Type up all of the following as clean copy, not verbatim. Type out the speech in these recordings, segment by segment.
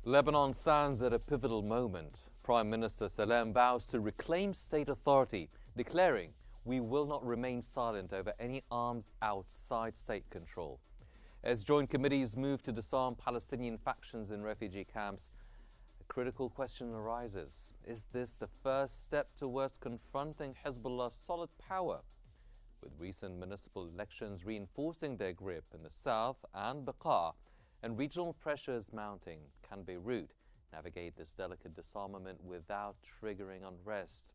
Lebanon stands at a pivotal moment. Prime Minister Salem vows to reclaim state authority, declaring, "We will not remain silent over any arms outside state control." As joint committees move to disarm Palestinian factions in refugee camps, a critical question arises. Is this the first step towards confronting Hezbollah's solid power? With recent municipal elections reinforcing their grip in the south and Bekaa, and regional pressures mounting, can Beirut navigate this delicate disarmament without triggering unrest?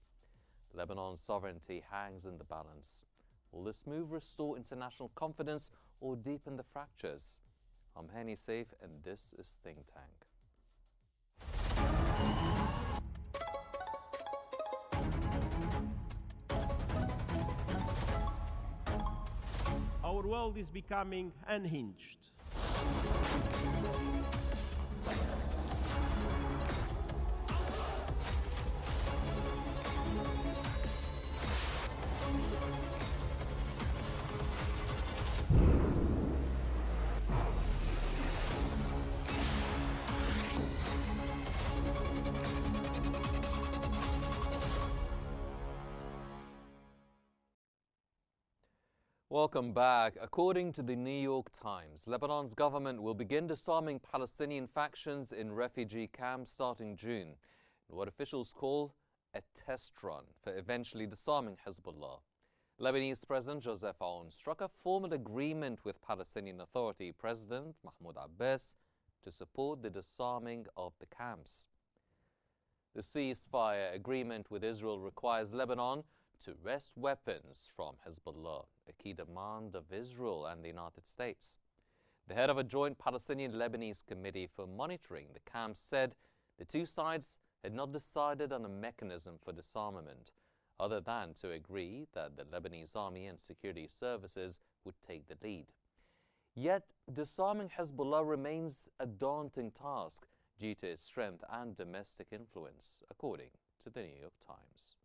Lebanon's sovereignty hangs in the balance. Will this move restore international confidence or deepen the fractures? I'm Hani Saif, and this is Think Tank. Our world is becoming unhinged. Welcome back. According to the New York Times, Lebanon's government will begin disarming Palestinian factions in refugee camps starting June, in what officials call a test run for eventually disarming Hezbollah. Lebanese President Joseph Aoun struck a formal agreement with Palestinian Authority President Mahmoud Abbas to support the disarming of the camps. The ceasefire agreement with Israel requires Lebanon to wrest weapons from Hezbollah, a key demand of Israel and the United States. The head of a joint Palestinian-Lebanese committee for monitoring the camps said the two sides had not decided on a mechanism for disarmament, other than to agree that the Lebanese army and security services would take the lead. Yet, disarming Hezbollah remains a daunting task due to its strength and domestic influence, according to the New York Times.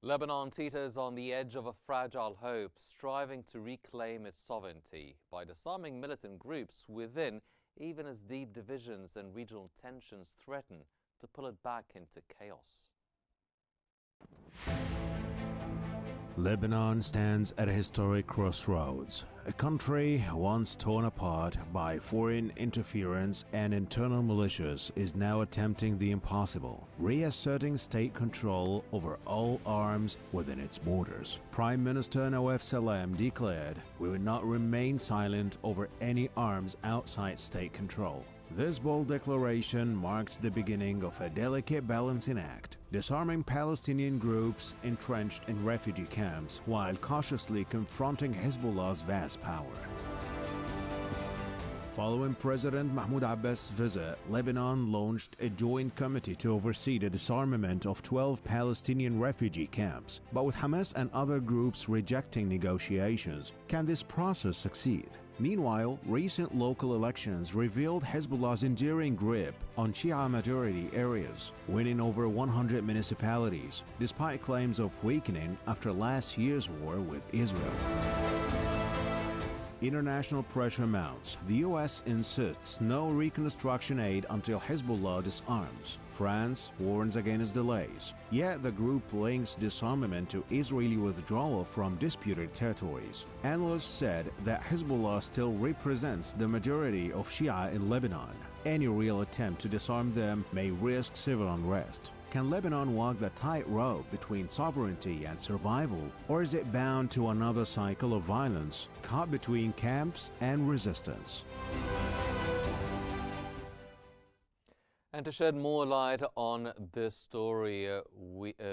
Lebanon teeters on the edge of a fragile hope, striving to reclaim its sovereignty by disarming militant groups within, even as deep divisions and regional tensions threaten to pull it back into chaos. Lebanon stands at a historic crossroads. A country once torn apart by foreign interference and internal militias is now attempting the impossible, reasserting state control over all arms within its borders. Prime Minister Nawaf Salem declared, "We will not remain silent over any arms outside state control." This bold declaration marks the beginning of a delicate balancing act, disarming Palestinian groups entrenched in refugee camps while cautiously confronting Hezbollah's vast power. Following President Mahmoud Abbas' visit, Lebanon launched a joint committee to oversee the disarmament of 12 Palestinian refugee camps. But with Hamas and other groups rejecting negotiations, can this process succeed? Meanwhile, recent local elections revealed Hezbollah's enduring grip on Shia-majority areas, winning over 100 municipalities, despite claims of weakening after last year's war with Israel. International pressure mounts. The U.S. insists no reconstruction aid until Hezbollah disarms. France warns against delays. Yet the group links disarmament to Israeli withdrawal from disputed territories. Analysts said that Hezbollah still represents the majority of Shia in Lebanon. Any real attempt to disarm them may risk civil unrest. Can Lebanon walk the tightrope between sovereignty and survival, or is it bound to another cycle of violence, caught between camps and resistance? And to shed more light on this story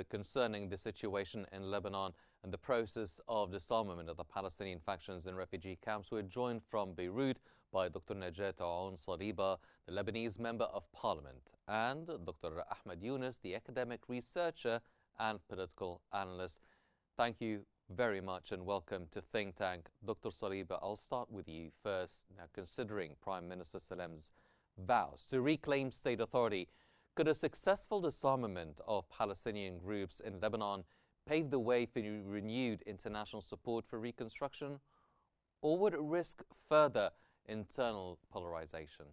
concerning the situation in Lebanon and the process of disarmament of the Palestinian factions in refugee camps, we're joined from Beirut by Dr. Najat Aoun Saliba, the Lebanese Member of Parliament, and Dr. Ahmed Yunus, the academic researcher and political analyst. Thank you very much and welcome to Think Tank. Dr. Saliba, I'll start with you first. Now, considering Prime Minister Salem's vows to reclaim state authority, could a successful disarmament of Palestinian groups in Lebanon pave the way for renewed international support for reconstruction? Or would it risk further internal polarization?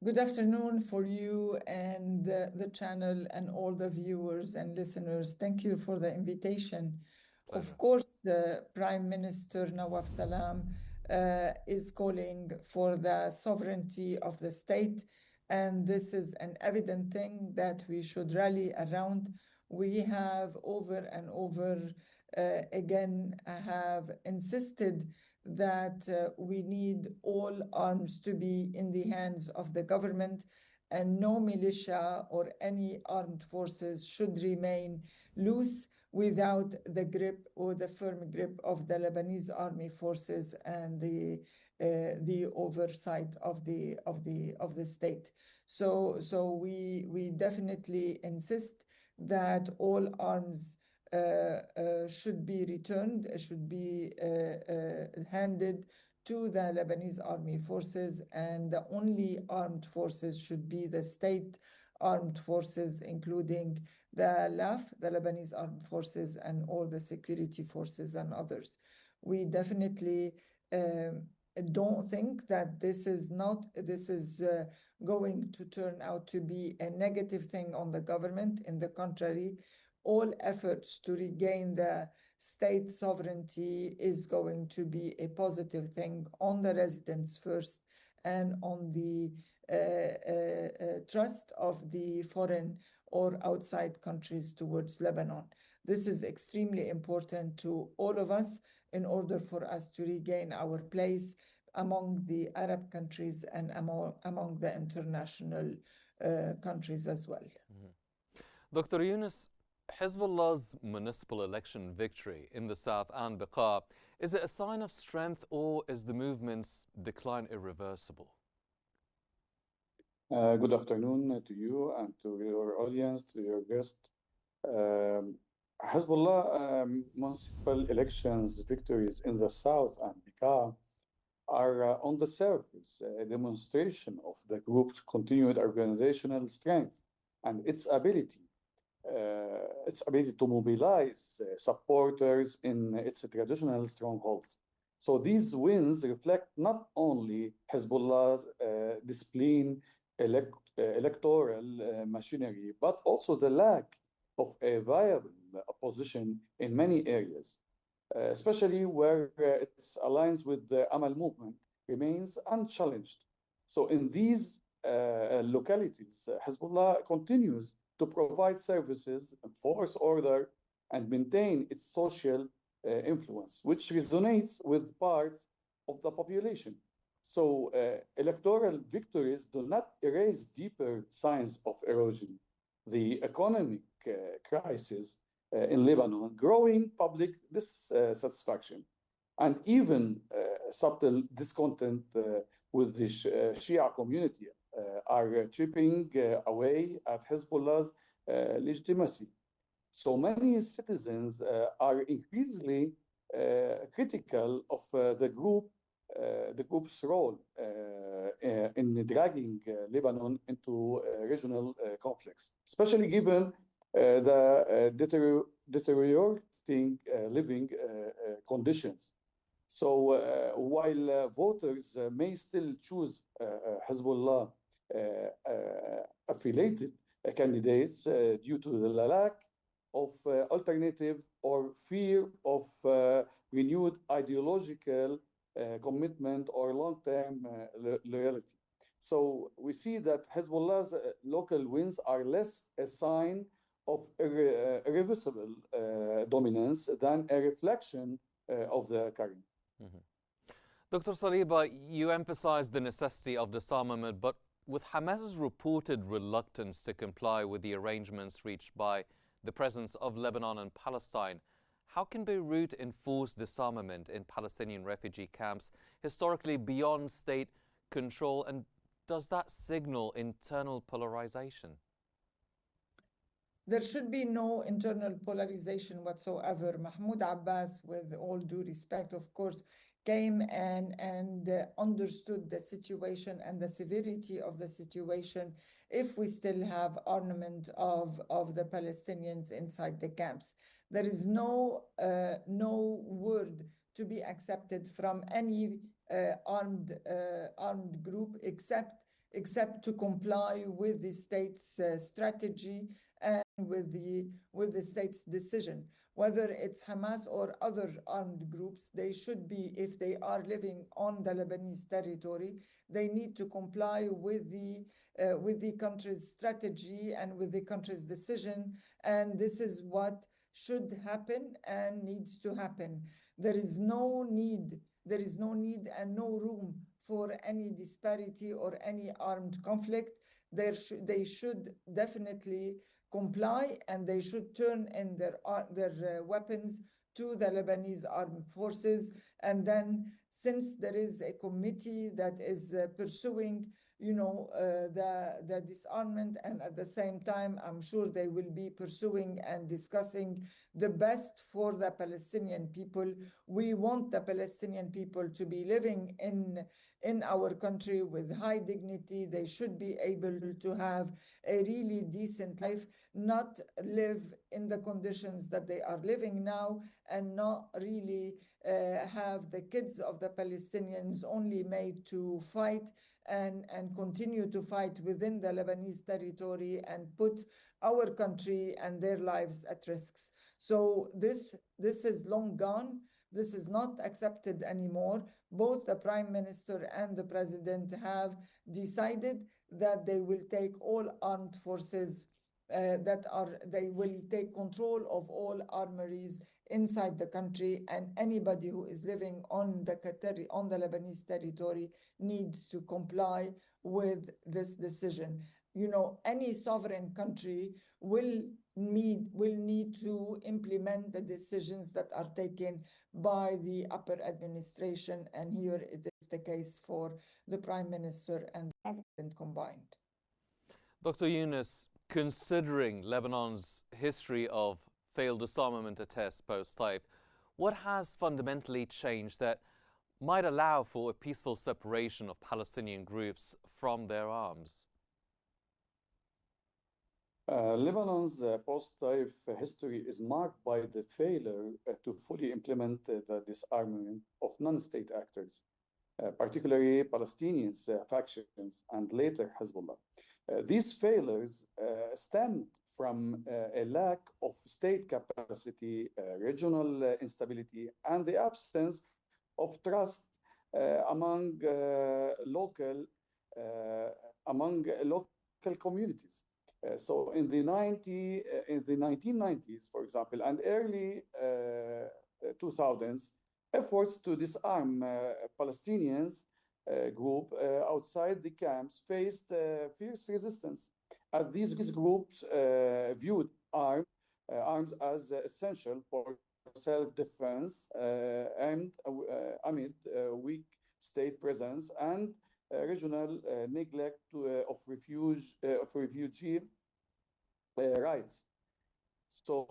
Good afternoon for you and the channel and all the viewers and listeners. Thank you for the invitation. Pleasure. Of course, the Prime Minister Nawaf Salam is calling for the sovereignty of the state, and this is an evident thing that we should rally around. We have over and over again have insisted that we need all arms to be in the hands of the government, and no militia or any armed forces should remain loose without the grip or the firm grip of the Lebanese army forces and the oversight of the state. So we definitely insist that all arms should be returned, should be handed to the Lebanese army forces, and the only armed forces should be the state armed forces, including the LAF, the Lebanese armed forces, and all the security forces and others. We definitely don't think that this is going to turn out to be a negative thing on the government. In the contrary, all efforts to regain the state sovereignty is going to be a positive thing on the residents first and on the trust of the foreign or outside countries towards Lebanon. This is extremely important to all of us in order for us to regain our place among the Arab countries and among the international countries as well. Mm-hmm. Dr. Yunus, Hezbollah's municipal election victory in the south and Beqa, is it a sign of strength or is the movement's decline irreversible? Good afternoon to you and to your audience, to your guest. Hezbollah municipal elections victories in the south and Beqa are on the surface a demonstration of the group's continued organizational strength and its ability to mobilize supporters in its traditional strongholds. So these wins reflect not only Hezbollah's disciplined electoral machinery, but also the lack of a viable opposition in many areas, especially where its alliance with the Amal movement remains unchallenged. So in these localities, Hezbollah continues to provide services, enforce order, and maintain its social influence, which resonates with parts of the population. So electoral victories do not erase deeper signs of erosion. The economic crisis in Lebanon, growing public dissatisfaction, and even subtle discontent with the Shia community are chipping away at Hezbollah's legitimacy. So many citizens are increasingly critical of the group's role in dragging Lebanon into regional conflicts, especially given the deteriorating living conditions. So while voters may still choose Hezbollah affiliated candidates due to the lack of alternative or fear of renewed ideological commitment or long-term loyalty. So we see that Hezbollah's local wins are less a sign of irreversible dominance than a reflection of the current. Mm-hmm. Dr. Saliba, you emphasized the necessity of disarmament, but with Hamas's reported reluctance to comply with the arrangements reached by the presence of Lebanon and Palestine, how can Beirut enforce disarmament in Palestinian refugee camps historically beyond state control, and does that signal internal polarization? There should be no internal polarization whatsoever. Mahmoud Abbas, with all due respect, of course, came and understood the situation and the severity of the situation if we still have armament of the Palestinians inside the camps. There is no word to be accepted from any armed group except to comply with the state's strategy and with the state's decision. Whether it's Hamas or other armed groups, they should be, if they are living on the Lebanese territory, they need to comply with the country's strategy and with the country's decision. And this is what should happen and needs to happen. There is no need and no room for any disparity or any armed conflict. They should definitely comply, and they should turn in their weapons to the Lebanese armed forces. And then, since there is a committee that is pursuing the disarmament, and at the same time, I'm sure they will be pursuing and discussing the best for the Palestinian people. We want the Palestinian people to be living in our country with high dignity. They should be able to have a really decent life, not live in the conditions that they are living now, and not really have the kids of the Palestinians only made to fight and continue to fight within the Lebanese territory and put our country and their lives at risks. So this is long gone. This is not accepted anymore. Both the Prime Minister and the President have decided that they will take all armed forces they will take control of all armories inside the country, and anybody who is living on the Lebanese territory needs to comply with this decision. Any sovereign country will need to implement the decisions that are taken by the upper administration, and here it is the case for the Prime Minister and the President combined. Dr. Qnews, considering Lebanon's history of failed disarmament attests post-Taif, what has fundamentally changed that might allow for a peaceful separation of Palestinian groups from their arms? Lebanon's post-Taif history is marked by the failure to fully implement the disarmament of non-state actors, particularly Palestinian factions and later Hezbollah. These failures stemmed from a lack of state capacity, regional instability, and the absence of trust among local communities. So in the 1990s, for example, and early 2000s, efforts to disarm Palestinians group outside the camps faced fierce resistance, as these groups viewed arms as essential for self-defense and amid weak state presence and regional neglect of refugee rights. So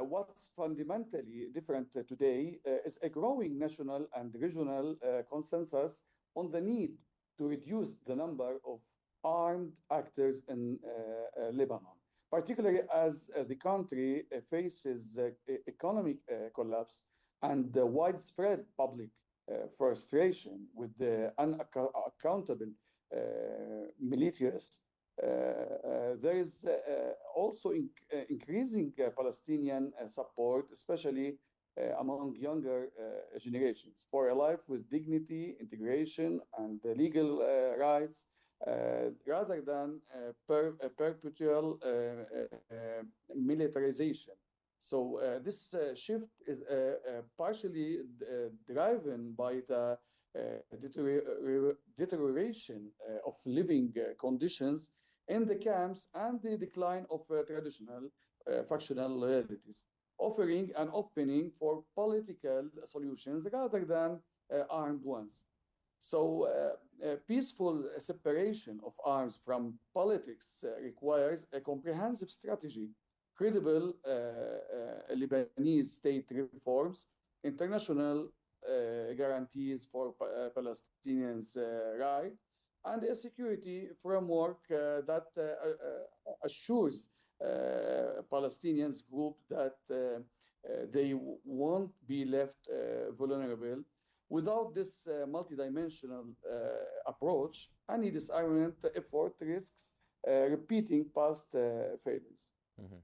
what's fundamentally different today is a growing national and regional consensus on the need to reduce the number of armed actors in Lebanon, particularly as the country faces economic collapse and widespread public frustration with the unaccountable militias. There is also increasing Palestinian support, especially among younger generations, for a life with dignity, integration, and legal rights, rather than perpetual militarization. So this shift is partially driven by the deterioration of living conditions in the camps and the decline of traditional factional loyalties, offering an opening for political solutions rather than armed ones. So peaceful separation of arms from politics requires a comprehensive strategy credible Lebanese state reforms, international guarantees for Palestinians' rights, and a security framework that assures Palestinians group that they won't be left vulnerable. Without this multidimensional approach, any disarmament effort risks repeating past failures. Mhm.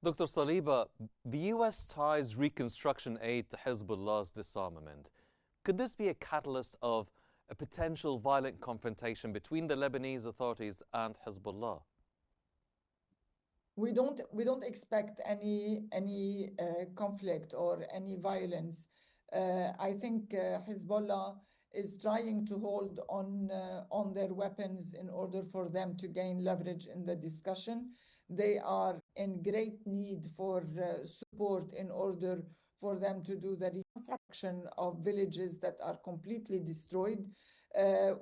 Dr. Saliba, the U.S. ties reconstruction aid to Hezbollah's disarmament. Could this be a catalyst of a potential violent confrontation between the Lebanese authorities and Hezbollah? We don't expect any conflict or any violence. I think Hezbollah is trying to hold on their weapons in order for them to gain leverage in the discussion. They are in great need for support in order for them to do the reconstruction of villages that are completely destroyed.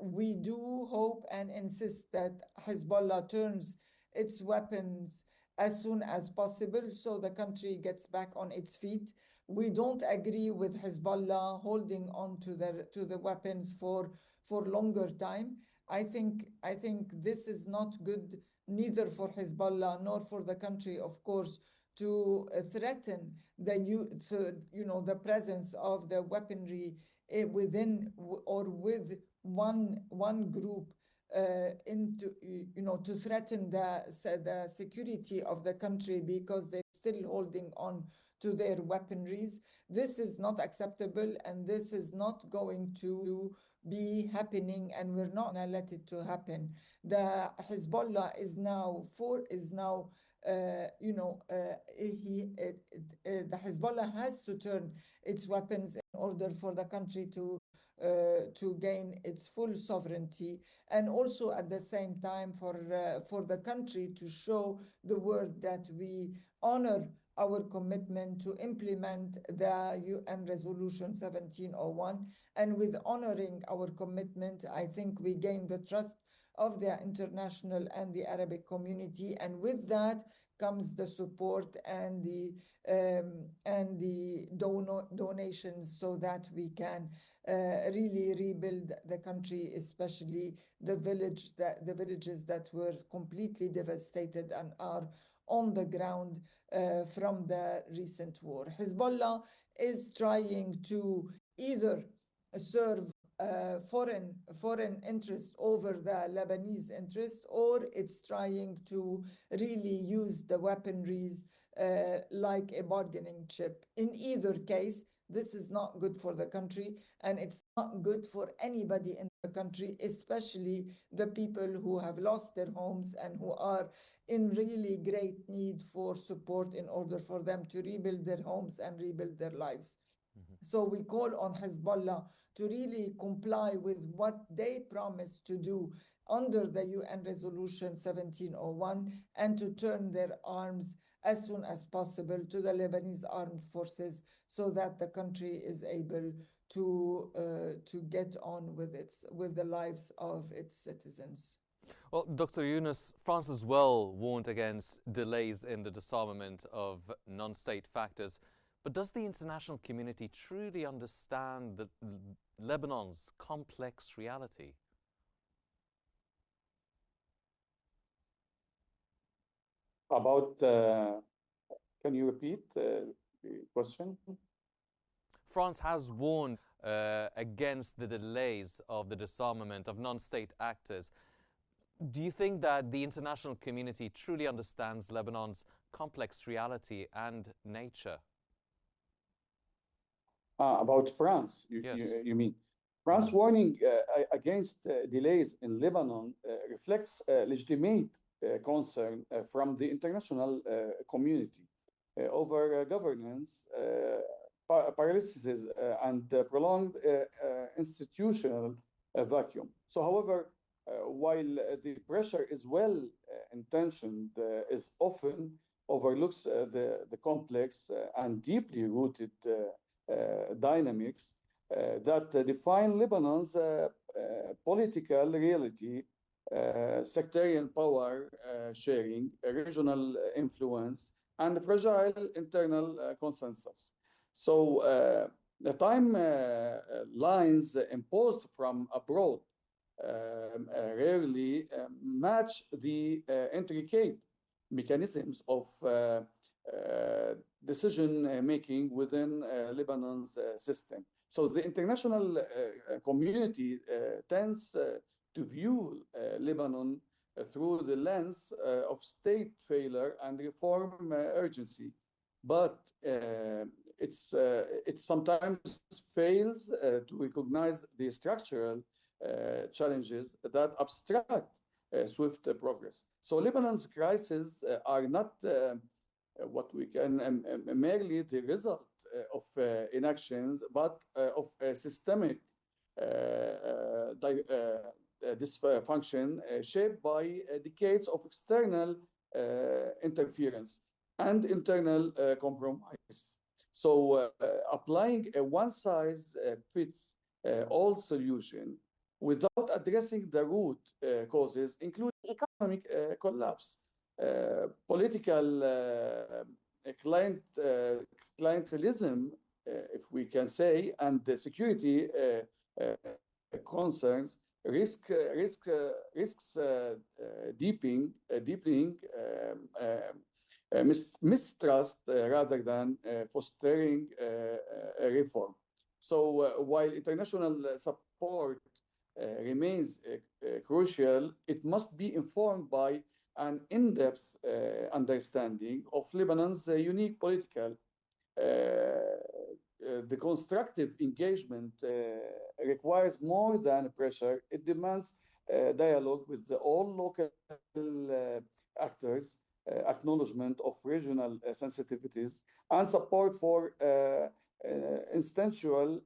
We do hope and insist that Hezbollah turns its weapons as soon as possible so the country gets back on its feet. We don't agree with Hezbollah holding on to the weapons for longer time. I think this is not good neither for Hezbollah nor for the country, of course, to threaten the presence of the weaponry within or with one group to threaten the security of the country because they're still holding on to their weaponries. This is not acceptable, and this is not going to be happening, and we're not going to let it to happen. The Hezbollah the Hezbollah has to turn its weapons in order for the country to gain its full sovereignty, and also at the same time for the country to show the world that we honor our commitment to implement the UN Resolution 1701. And with honoring our commitment, I think we gain the trust of the international and the Arabic community. And with that comes the support and the donations so that we can really rebuild the country, especially the villages that were completely devastated and are on the ground from the recent war. Hezbollah is trying to either serve foreign interest over the Lebanese interest, or it's trying to really use the weaponries like a bargaining chip. In either case, this is not good for the country, and it's not good for anybody in the country, especially the people who have lost their homes and who are in really great need for support in order for them to rebuild their homes and rebuild their lives. So we call on Hezbollah to really comply with what they promised to do under the UN Resolution 1701 and to turn their arms as soon as possible to the Lebanese armed forces so that the country is able to get on with the lives of its citizens. Well, Dr. Yunus, France as well warned against delays in the disarmament of non-state factors. But does the international community truly understand Lebanon's complex reality? Can you repeat the question? France has warned against the delays of the disarmament of non-state actors. Do you think that the international community truly understands Lebanon's complex reality and nature? About France, Yes. you mean? France warning against delays in Lebanon reflects legitimate concern from the international community over governance, paralysis, and prolonged institutional vacuum. So, however, while the pressure is well intentioned, is often overlooks the complex and deeply rooted dynamics that define Lebanon's political reality, sectarian power sharing, regional influence, and fragile internal consensus. So the timelines imposed from abroad rarely match the intricate mechanisms of decision making within Lebanon's system. So the international community tends to view Lebanon through the lens of state failure and reform urgency, but it sometimes fails to recognize the structural challenges that obstruct swift progress. So Lebanon's crises are not what we can merely the result of inactions, but of systemic dysfunction shaped by decades of external interference and internal compromise. So applying a one-size-fits-all solution without addressing the root causes, including economic collapse, political clientelism, if we can say, and the security concerns, risks deepening mistrust rather than fostering reform. So while international support remains crucial, it must be informed by an in-depth understanding of Lebanon's unique political. The constructive engagement requires more than pressure. It demands dialogue with all local actors, acknowledgement of regional sensitivities, and support for institutional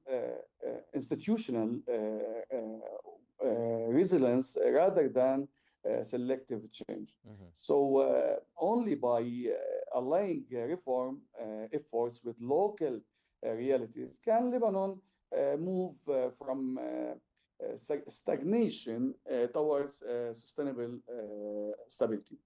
resilience rather than selective change. Mm-hmm. So only by aligning reform efforts with local realities can Lebanon move from stagnation towards sustainable stability.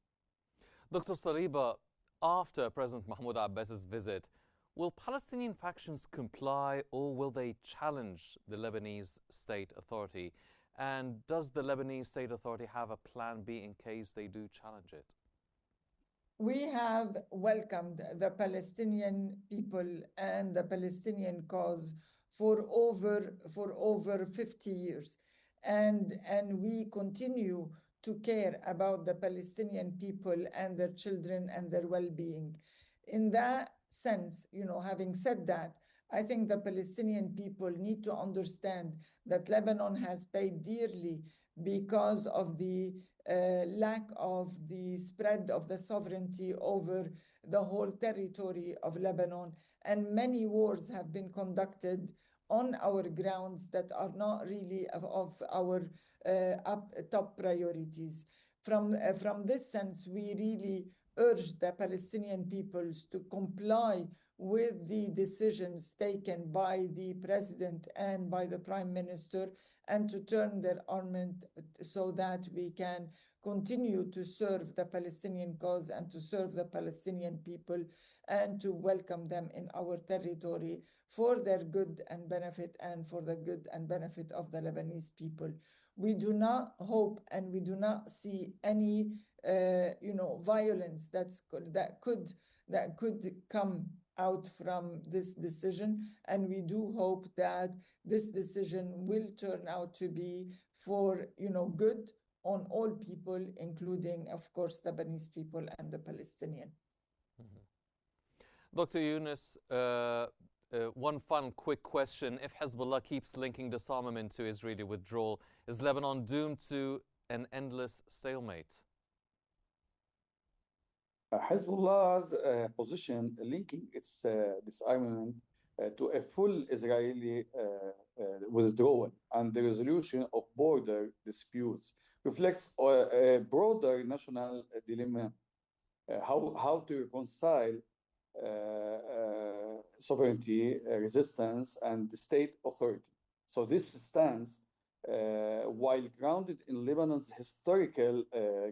Dr. Saliba, after President Mahmoud Abbas's visit, will Palestinian factions comply or will they challenge the Lebanese state authority? And does the Lebanese state authority have a plan B in case they do challenge it? We have welcomed the Palestinian people and the Palestinian cause for over 50 years. And we continue to care about the Palestinian people and their children and their well-being. In that sense, having said that, I think the Palestinian people need to understand that Lebanon has paid dearly because of the lack of the spread of the sovereignty over the whole territory of Lebanon. And many wars have been conducted on our grounds that are not really of our top priorities. From this sense, we really urge the Palestinian peoples to comply with the decisions taken by the president and by the prime minister, and to turn their armament so that we can continue to serve the Palestinian cause and to serve the Palestinian people and to welcome them in our territory for their good and benefit and for the good and benefit of the Lebanese people. We do not hope and we do not see any violence that could come out from this decision, and we do hope that this decision will turn out to be for good on all people, including, of course, Lebanese people and the Palestinian. Mm-hmm. Dr. Qnews, one final quick question. If Hezbollah keeps linking disarmament to Israeli withdrawal, is Lebanon doomed to an endless stalemate? Hezbollah's position linking its disarmament to a full Israeli withdrawal and the resolution of border disputes reflects a broader national dilemma. How to reconcile sovereignty, resistance, and the state authority. So this stance, while grounded in Lebanon's historical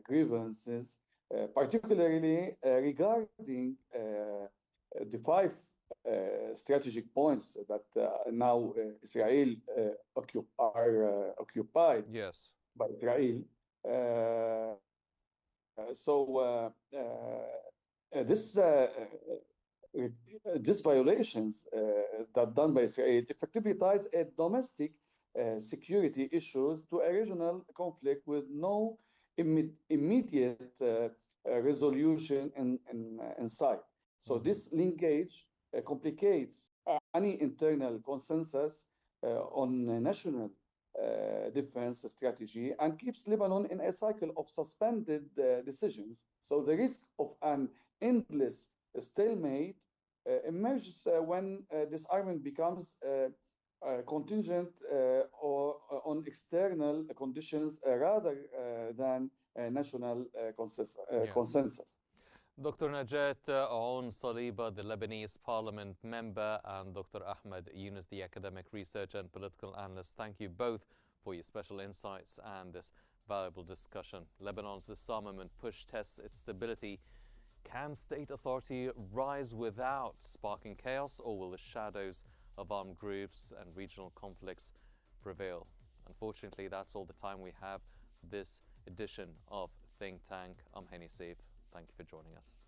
grievances particularly regarding the five strategic points that now Israel are occupied Yes. by Israel. These violations that done by Israel effectively ties a domestic security issues to a regional conflict with no immediate resolution in sight. So this linkage complicates any internal consensus on national defense strategy and keeps Lebanon in a cycle of suspended decisions. So the risk of an endless stalemate emerges when disarmament becomes contingent or on external conditions rather than national consensus. Dr. Najat Aoun Saliba, the Lebanese parliament member, and Dr. Ahmed Yunus, the academic researcher and political analyst, thank you both for your special insights and this valuable discussion. Lebanon's disarmament push tests its stability. Can state authority rise without sparking chaos, or will the shadows of armed groups and regional conflicts prevail? Unfortunately, that's all the time we have for this edition of Think Tank. I'm Henny Saif. Thank you for joining us.